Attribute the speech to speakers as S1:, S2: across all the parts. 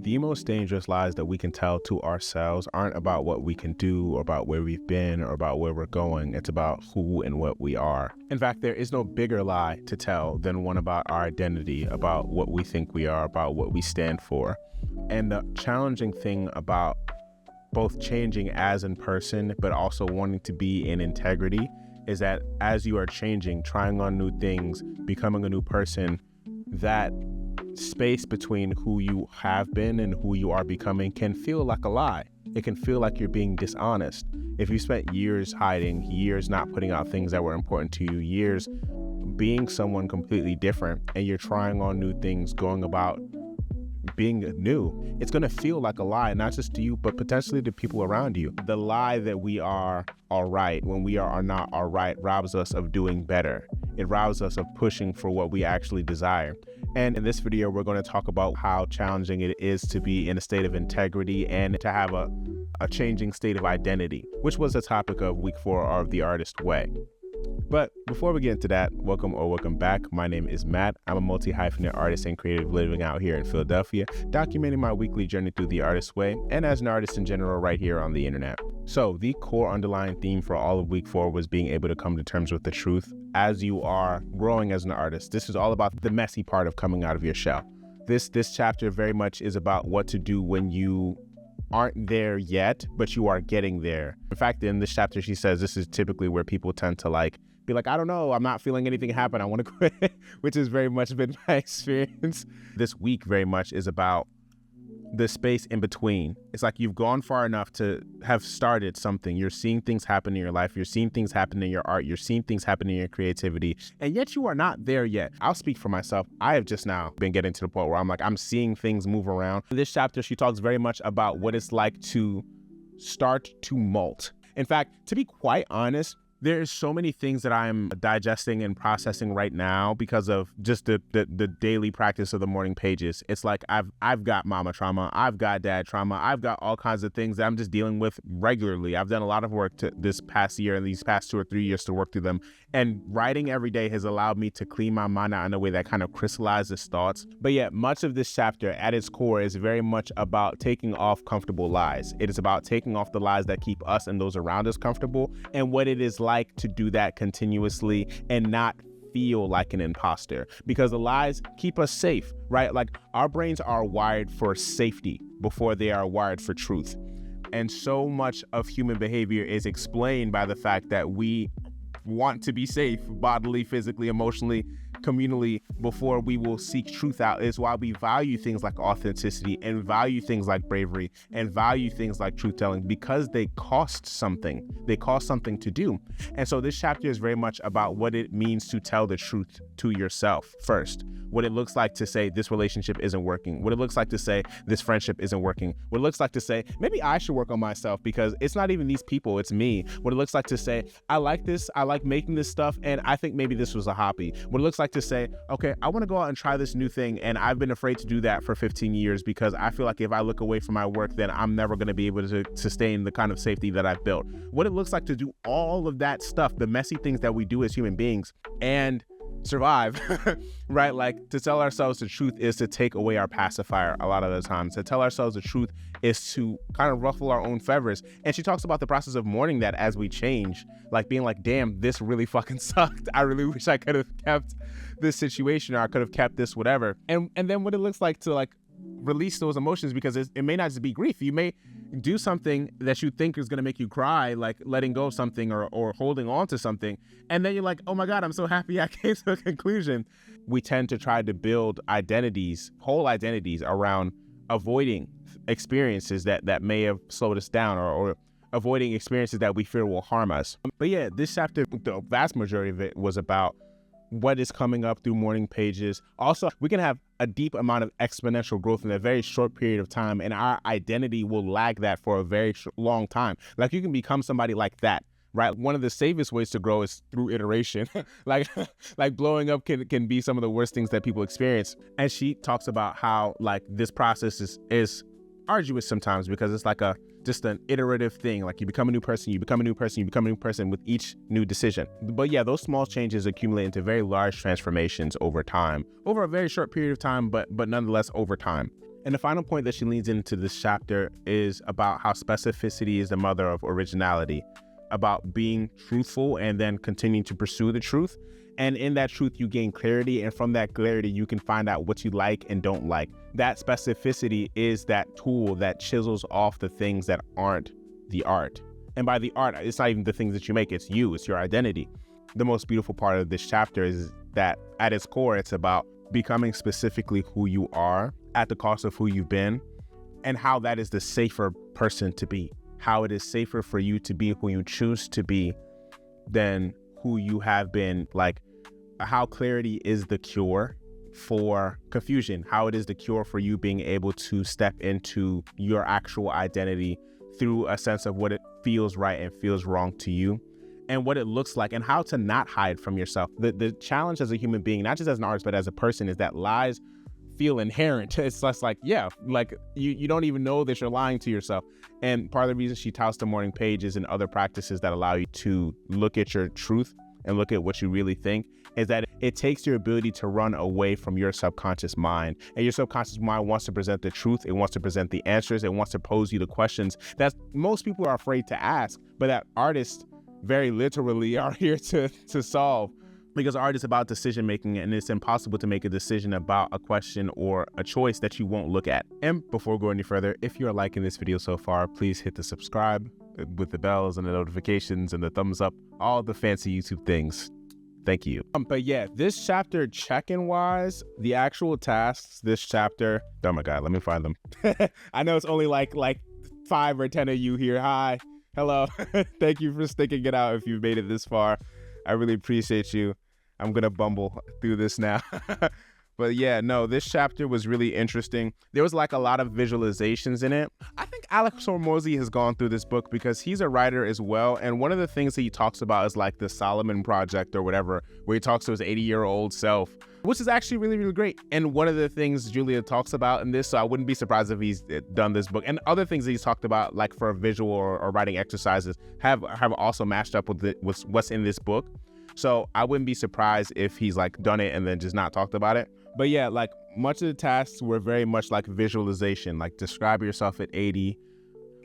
S1: The most dangerous lies that we can tell to ourselves aren't about what we can do or about where we've been or about where we're going. It's about who and what we are. In fact, there is no bigger lie to tell than one about our identity, about what we think we are, about what we stand for. And the challenging thing about both changing as in person, but also wanting to be in integrity is that as you are changing, trying on new things, becoming a new person, that space between who you have been and who you are becoming can feel like a lie. It can feel like you're being dishonest. If you spent years hiding, years not putting out things that were important to you, years being someone completely different, and you're trying on new things, going about being new, it's going to feel like a lie, not just to you, but potentially to people around you. The lie that we are all right when we are not all right robs us of doing better. It robs us of pushing for what we actually desire. And in this video, we're going to talk about how challenging it is to be in a state of integrity and to have a changing state of identity, which was the topic of week 4 of The Artist Way. But before we get into that, welcome back. My name is Matt. I'm a multi-hyphenate artist and creative living out here in Philadelphia, documenting my weekly journey through the artist way and as an artist in general right here on the internet. So the core underlying theme for all of week 4 was being able to come to terms with the truth as you are growing as an artist. This is all about the messy part of coming out of your shell. This chapter very much is about what to do when you aren't there yet, but you are getting there. In fact, in this chapter, she says this is typically where people tend to be like, I don't know, I'm not feeling anything happen, I want to quit, which has very much been my experience. This week very much is about the space in between. It's like you've gone far enough to have started something. You're seeing things happen in your life. You're seeing things happen in your art. You're seeing things happen in your creativity. And yet you are not there yet. I'll speak for myself. I have just now been getting to the point where I'm seeing things move around. In this chapter, she talks very much about what it's like to start to molt. In fact, to be quite honest, there's so many things that I'm digesting and processing right now because of just the daily practice of the morning pages. It's like I've got mama trauma, I've got dad trauma, I've got all kinds of things that I'm just dealing with regularly. I've done a lot of work this past year and these past 2 or 3 years to work through them. And writing every day has allowed me to clean my mind out in a way that kind of crystallizes thoughts. But yet much of this chapter at its core is very much about taking off comfortable lies. It is about taking off the lies that keep us and those around us comfortable and what it is like to do that continuously and not feel like an imposter, because the lies keep us safe, right? Like our brains are wired for safety before they are wired for truth. And so much of human behavior is explained by the fact that we want to be safe bodily, physically, emotionally, communally before we will seek truth out. Is why we value things like authenticity and value things like bravery and value things like truth telling, because they cost something. They cost something to do. And so this chapter is very much about what it means to tell the truth to yourself first. What it looks like to say this relationship isn't working. What it looks like to say this friendship isn't working. What it looks like to say maybe I should work on myself because it's not even these people, it's me. What it looks like to say I like this, I like making this stuff, and I think maybe this was a hobby. What it looks like to say, okay, I want to go out and try this new thing, and I've been afraid to do that for 15 years because I feel like if I look away from my work, then I'm never going to be able to sustain the kind of safety that I've built. What it looks like to do all of that stuff, the messy things that we do as human beings, and survive, right? Like to tell ourselves the truth is to take away our pacifier a lot of the times. To tell ourselves the truth is to kind of ruffle our own feathers. And she talks about the process of mourning that as we change, like being like, damn, this really fucking sucked. I really wish I could have kept this situation, or I could have kept this whatever. And then what it looks like to release those emotions, because it may not just be grief. You may do something that you think is going to make you cry, like letting go of something or holding on to something. And then you're like, oh my God, I'm so happy I came to a conclusion. We tend to try to build identities, whole identities around avoiding experiences that may have slowed us down or avoiding experiences that we fear will harm us. But yeah, this chapter, the vast majority of it was about what is coming up through morning pages. Also, we can have a deep amount of exponential growth in a very short period of time, and our identity will lag that for a very long time. Like you can become somebody like that, right? One of the safest ways to grow is through iteration. like blowing up can be some of the worst things that people experience. And she talks about how this process is arduous sometimes because it's like just an iterative thing. Like you become a new person, you become a new person, you become a new person with each new decision. But yeah, those small changes accumulate into very large transformations over time, over a very short period of time, but nonetheless over time. And the final point that she leans into this chapter is about how specificity is the mother of originality, about being truthful and then continuing to pursue the truth. And in that truth, you gain clarity. And from that clarity, you can find out what you like and don't like. That specificity is that tool that chisels off the things that aren't the art. And by the art, it's not even the things that you make. It's you. It's your identity. The most beautiful part of this chapter is that at its core, it's about becoming specifically who you are at the cost of who you've been, and how that is the safer person to be. How it is safer for you to be who you choose to be than who you have been. Like how clarity is the cure for confusion, how it is the cure for you being able to step into your actual identity through a sense of what it feels right and feels wrong to you, and what it looks like, and how to not hide from yourself. The challenge as a human being, not just as an artist, but as a person, is that lies feel inherent. It's less like, yeah, like you don't even know that you're lying to yourself. And part of the reason she touts the morning pages and other practices that allow you to look at your truth and look at what you really think is that it takes your ability to run away from your subconscious mind. And your subconscious mind wants to present the truth. It wants to present the answers. It wants to pose you the questions that most people are afraid to ask, but that artists very literally are here to solve. Because art is about decision making, and it's impossible to make a decision about a question or a choice that you won't look at. And before going any further, if you're liking this video so far, please hit the subscribe with the bells and the notifications and the thumbs up, all the fancy YouTube things. Thank you. But yeah, this chapter, check-in wise, the actual tasks, this chapter, oh my God, let me find them. I know it's only like 5 or 10 of you here. Hi, hello. Thank you for sticking it out if you've made it this far. I really appreciate you. I'm gonna bumble through this now. But yeah, no, this chapter was really interesting. There was like a lot of visualizations in it. I think Alex Hormozy has gone through this book because he's a writer as well. And one of the things that he talks about is like the Solomon Project or whatever, where he talks to his 80-year-old self, which is actually really, really great. And one of the things Julia talks about in this, so I wouldn't be surprised if he's done this book, and other things that he's talked about, like for visual or writing exercises, have also matched up with what's in this book. So I wouldn't be surprised if he's like done it and then just not talked about it. But yeah, like much of the tasks were very much like visualization, like describe yourself at 80.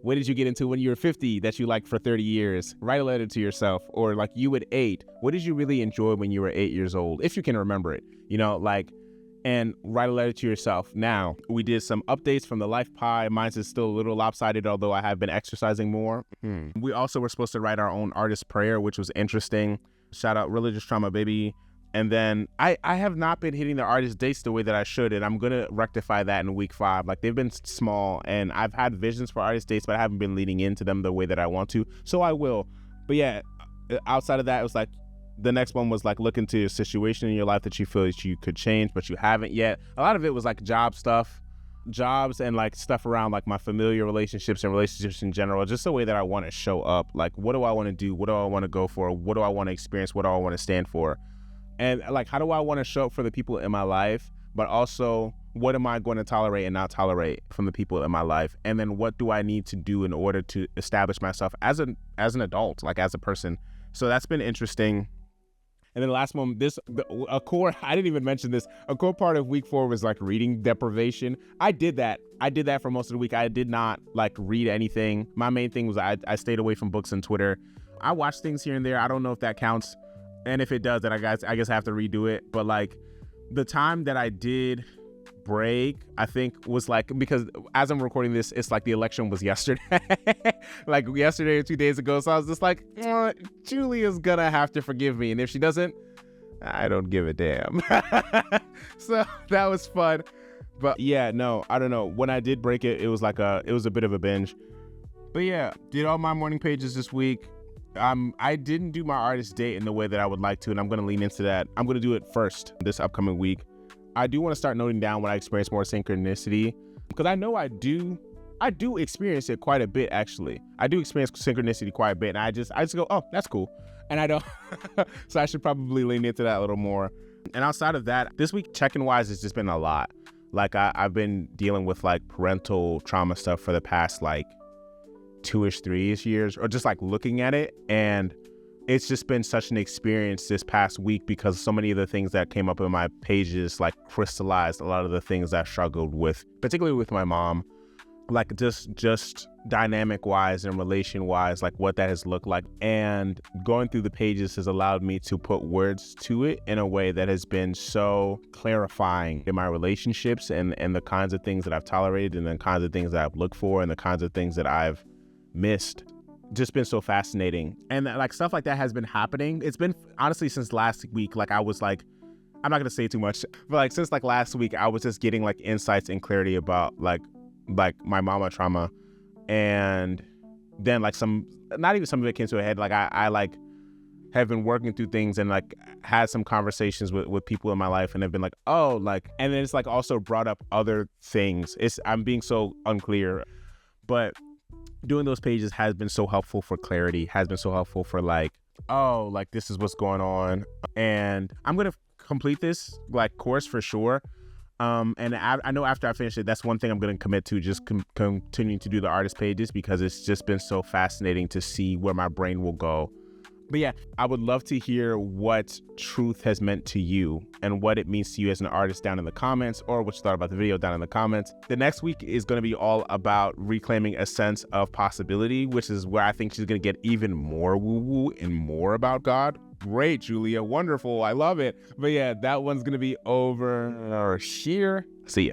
S1: What did you get into when you were 50 that you liked for 30 years? Write a letter to yourself. Or like you at 8, what did you really enjoy when you were 8 years old? If you can remember it, you know, like, and write a letter to yourself. Now, we did some updates from the Life Pie. Mine's is still a little lopsided, although I have been exercising more. We also were supposed to write our own artist prayer, which was interesting. Shout out Religious Trauma, baby. And then I have not been hitting the artist dates the way that I should, and I'm going to rectify that in week 5. Like they've been small, and I've had visions for artist dates, but I haven't been leading into them the way that I want to. So I will. But yeah, outside of that, it was like the next one was like look into your situation in your life that you feel that you could change, but you haven't yet. A lot of it was like jobs and like stuff around like my familiar relationships and relationships in general, just the way that I want to show up. Like, what do I want to do? What do I want to go for? What do I want to experience? What do I want to stand for? And like, how do I want to show up for the people in my life? But also, what am I going to tolerate and not tolerate from the people in my life? And then what do I need to do in order to establish myself as an adult, like as a person? So that's been interesting. And then the last one, a core, I didn't even mention this, a core part of week 4 was like reading deprivation. I did that for most of the week. I did not like read anything. My main thing was I stayed away from books and Twitter. I watched things here and there. I don't know if that counts. And if it does, then I guess I have to redo it. But like the time that I did break, I think was like, because as I'm recording this, it's like the election was yesterday, like yesterday or 2 days ago. So I was just like, Julia's gonna have to forgive me. And if she doesn't, I don't give a damn. So that was fun. But yeah, no, I don't know. When I did break it, it was a bit of a binge. But yeah, did all my morning pages this week. I didn't do my artist date in the way that I would like to, and I'm going to lean into that. I'm going to do it first this upcoming week. I do want to start noting down when I experience more synchronicity, because I know I do experience it quite a bit, actually. I do experience synchronicity quite a bit, and I just go, oh, that's cool. And I don't. So I should probably lean into that a little more. And outside of that, this week, check-in wise, it's just been a lot. Like I've been dealing with like parental trauma stuff for the past like 2-ish, 3-ish years, or just like looking at it. And it's just been such an experience this past week because so many of the things that came up in my pages like crystallized a lot of the things I struggled with, particularly with my mom, like just dynamic wise and relation wise, like what that has looked like. And going through the pages has allowed me to put words to it in a way that has been so clarifying in my relationships and the kinds of things that I've tolerated and the kinds of things that I've looked for and the kinds of things that I've missed. Just been so fascinating. And like stuff like that has been happening. It's been honestly since last week. Like I was like, I'm not gonna say too much, but like since like last week, I was just getting like insights and clarity about like my mama trauma. And then like not even some of it came to a head. Like I like have been working through things and like had some conversations with people in my life and have been like, oh, like, and then it's like also brought up other things. I'm being so unclear, but doing those pages has been so helpful for clarity, has been so helpful for like, oh, like this is what's going on. And I'm going to complete this like course for sure. And I know after I finish it, that's one thing I'm going to commit to, just continuing to do the artist pages, because it's just been so fascinating to see where my brain will go. But yeah, I would love to hear what truth has meant to you and what it means to you as an artist down in the comments, or what you thought about the video down in the comments. The next week is going to be all about reclaiming a sense of possibility, which is where I think she's going to get even more woo-woo and more about God. Great, Julia. Wonderful. I love it. But yeah, that one's going to be over here. See ya.